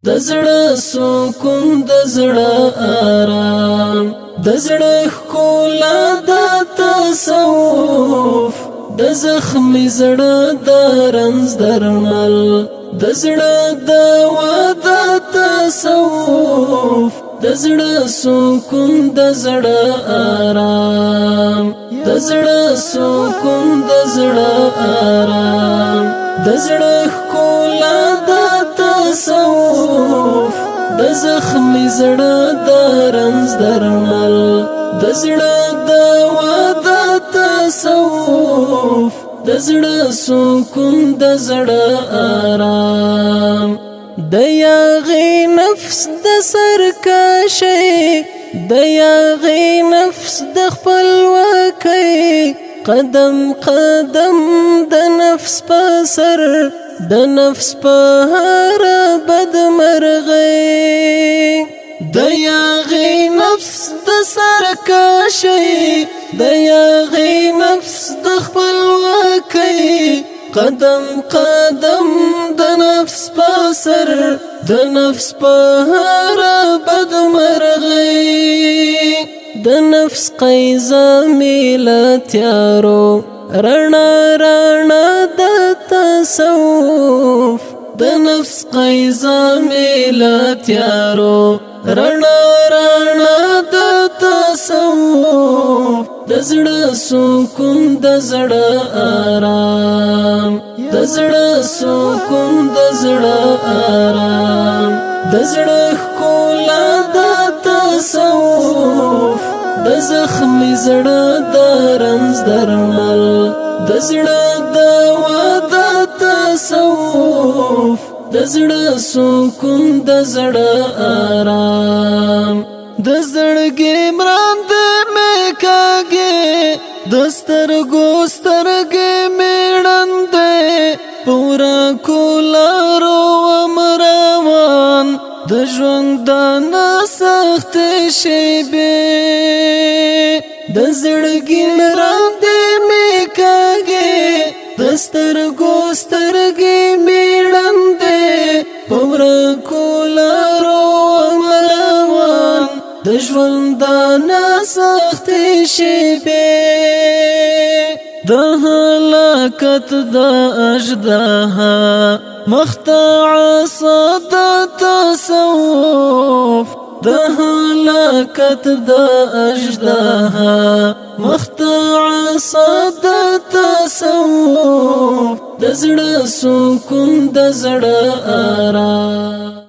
د زړه سکون د زړه آرام د زړه ښکلا د تصوف د زخمي زړه د رنځ درمل د زړه دوا د تصوف د زړه سکون د زړه آرام د زړه سکون د زړه آرام د زړه ښکلا د تصوف د زخمي زړه د رنځ درمل د زړه دوا د تصوف د زړه سکون د زړه آرام د یاغي نفس د سرکشي د یاغي نفس د خپلواکۍ قدم قدم د نفس په سر د نفس په هر بد مرغۍ د یاغي نفس د سرکشي د یاغي نفس د خپلواکۍ قدم قدم د نفس په سر د نفس په هر بد مرغۍ د نفس قیزه میلتیارو رڼا رڼا د تصوف د نفس قیزه میلتیارو رڼا رڼا د تصوف د زړه سکون د زړه آرام د زړه سکون د زړه آرام د زړه ښکلا د تصوف د زخمي زړه د رنځ درمل د زړه دوا د تصوف د زړه سکون د زړه آرام د زړګي مراند مې کاږي د سترګو سترګې میړندې پورا کولارو امروان د ژوندانه سخت شیبې د زړګي مراند مې کاږي د سترګو سترګې میړندې پورا کولارو امروان د ژوندانه سخت شیبې د هلاکت د اژدها مختاع صد تصوف د هلاکت د اژدها مختاع صد تصوف د زړه سکون د زړه آرام